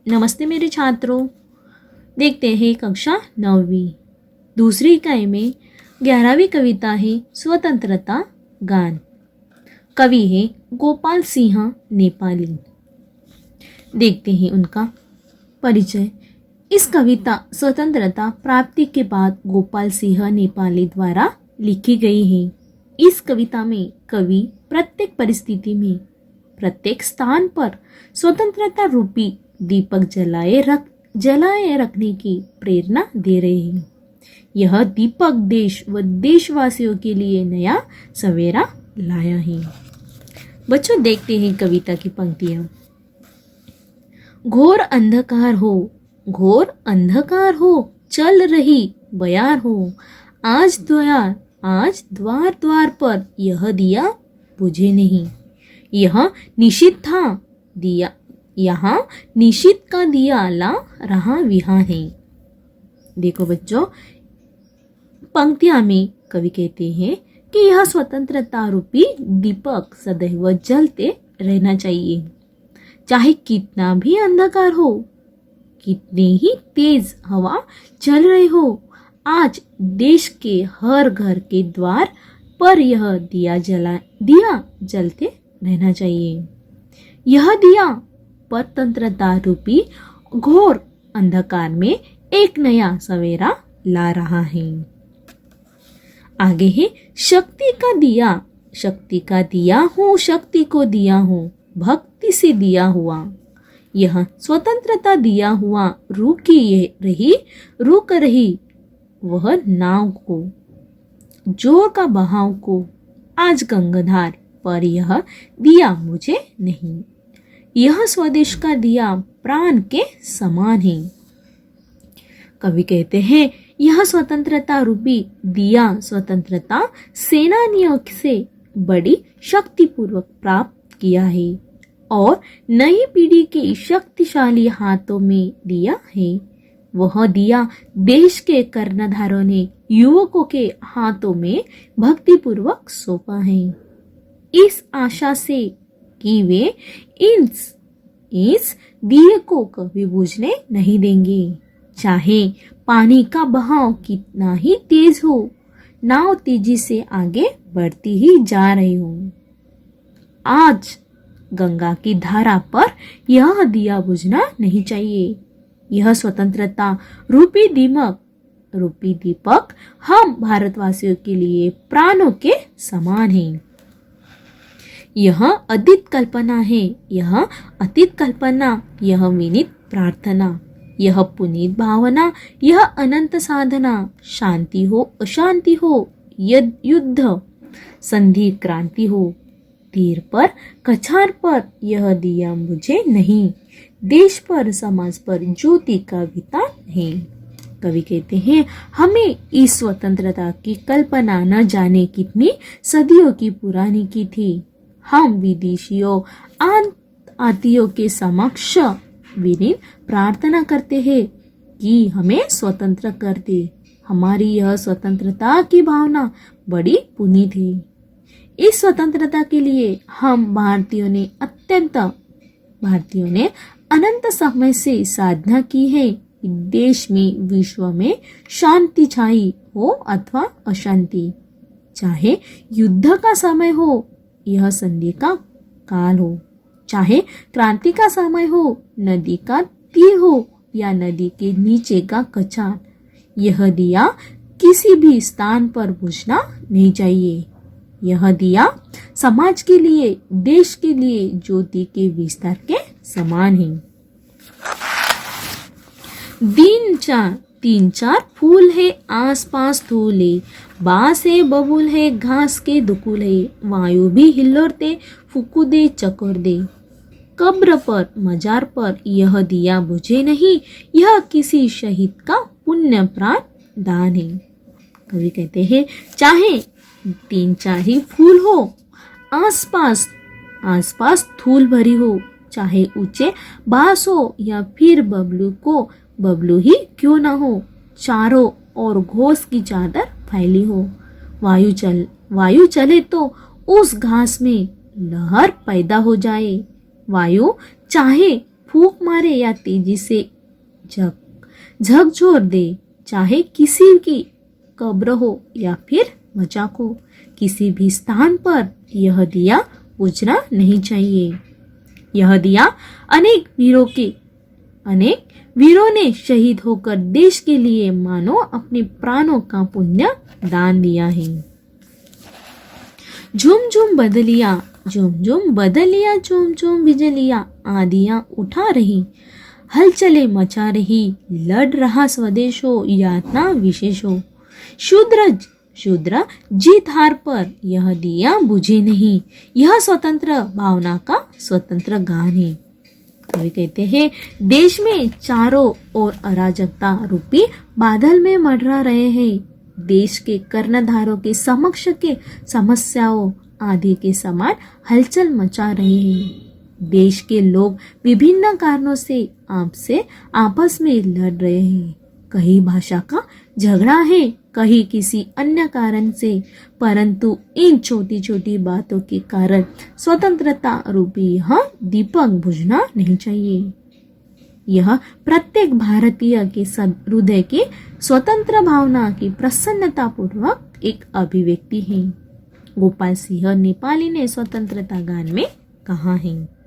नमस्ते मेरे छात्रों। देखते हैं कक्षा 9वीं दूसरी इकाई में 11वीं कविता है स्वतंत्रता गान। कवि है गोपाल सिंह नेपाली। देखते हैं उनका परिचय। इस कविता स्वतंत्रता प्राप्ति के बाद गोपाल सिंह नेपाली द्वारा लिखी गई है। इस कविता में कवि प्रत्येक परिस्थिति में प्रत्येक स्थान पर स्वतंत्रता रूपी दीपक जलाए रखने की प्रेरणा दे रहे हैं। यह दीपक देश व देशवासियों के लिए नया सवेरा लाया है। बच्चों देखते हैं कविता की पंक्तियां। घोर अंधकार हो चल रही बयार हो, आज द्वार द्वार पर यह दिया बुझे नहीं। यह निशित था दिया, यहाँ निशित का दिया ला रहा विहान है। देखो बच्चों, पंक्तियां में कवि कहते हैं कि यह स्वतंत्रता रूपी दीपक सदैव जलते रहना चाहिए, चाहे कितना भी अंधकार हो, कितनी ही तेज हवा चल रही हो। आज देश के हर घर के द्वार पर यह दिया जलते रहना चाहिए। यह दिया स्वतंत्रता रूपी घोर अंधकार में एक नया सवेरा ला रहा है। आगे है शक्ति का दिया हूँ, शक्ति को दिया हूँ, भक्ति से दिया हुआ। यह स्वतंत्रता दिया हुआ रुक रही वह नाव को, जोर का बहाव को। आज गंगाधार पर यह दिया मुझे नहीं। यह स्वदेश का दिया प्राण के समान है। कवि कहते हैं यह स्वतंत्रता रूपी दिया स्वतंत्रता सेनानियों से बड़ी शक्तिपूर्वक प्राप्त किया है और नई पीढ़ी के शक्तिशाली हाथों में दिया है। वह दिया देश के कर्णधारों ने युवकों के हाथों में भक्तिपूर्वक सौंपा है, इस आशा से कि वे इस दिए को कभी बुझने नहीं देंगे, चाहे पानी का बहाव कितना ही तेज हो, नाव तेजी से आगे बढ़ती ही जा रही हो। आज गंगा की धारा पर यह दिया बुझना नहीं चाहिए। यह स्वतंत्रता रूपी दीपक हम भारतवासियों के लिए प्राणों के समान है। यह अतीत कल्पना है, यह विनीत प्रार्थना, यह पुनीत भावना, यह अनंत साधना। शांति हो अशांति हो, युद्ध संधि क्रांति हो, तीर पर कछार पर यह दिया मुझे नहीं। देश पर समाज पर ज्योति का वितान है। कवि कहते हैं हमें इस स्वतंत्रता की कल्पना न जाने कितनी सदियों की पुरानी की थी। हम विदेशियों आतियों के समक्ष विनीत प्रार्थना करते हैं कि हमें स्वतंत्र कर दे। हमारी यह स्वतंत्रता की भावना बड़ी पुनीत है। इस स्वतंत्रता के लिए हम भारतीयों ने अनंत समय से साधना की है। देश में विश्व में शांति छाई हो अथवा अशांति, चाहे युद्ध का समय हो, यह संधि का काल हो, चाहे क्रांति का समय हो, नदी का तीर हो या नदी के नीचे का कछार, यह दिया किसी भी स्थान पर बुझना नहीं चाहिए। यह दिया समाज के लिए, देश के लिए ज्योति के विस्तार के समान है। तीन चार फूल है आसपास धूले, बांस है बबूल है घास के दुकुल है, वायु भी हिल्लोड़ते फूकू दे चकोर दे। कब्र पर मजार पर यह दिया बुझे नहीं, यह किसी शहीद का पुण्य प्राण दान है। कवि कहते हैं चाहे 3-4 ही फूल हो, आसपास धूल भरी हो, चाहे ऊंचे बांस हो या फिर बबलू ही क्यों ना हो, चारों और घोष की चादर फैली हो, वायु चले तो उस घास में लहर पैदा हो जाए। वायु चाहे फूंक मारे या तेजी से झकझोर दे, चाहे किसी की कब्र हो या फिर मजाक हो, किसी भी स्थान पर यह दिया बुझना नहीं चाहिए। यह दिया अनेक वीरों ने शहीद होकर देश के लिए मानो अपने प्राणों का पुण्य दान दिया है। झूम झूम बदलिया, झूम झूम बदलिया, झूम झूम बिजलियां आंधियां उठा रही, हलचले मचा रही, लड़ रहा स्वदेश हो, यातना विशेष हो। शूद्र जीत हार पर यह दिया बुझे नहीं, यह स्वतंत्र भावना का स्वतंत्र गान है। कवि कहते हैं, देश में चारों ओर अराजकता रूपी बादल में मंडरा रहे हैं। देश के कर्णधारों के समक्ष के समस्याओं आदि के समान हलचल मचा रहे हैं। देश के लोग विभिन्न कारणों से आपस में लड़ रहे हैं। कहीं भाषा का झगड़ा है, कहीं किसी अन्य कारण से, परंतु इन छोटी छोटी बातों के कारण स्वतंत्रता रूपी यह दीपक बुझना नहीं चाहिए। यह प्रत्येक भारतीय के हृदय की स्वतंत्र भावना की प्रसन्नता पूर्वक एक अभिव्यक्ति है। गोपाल सिंह नेपाली ने स्वतंत्रता गान में कहा है।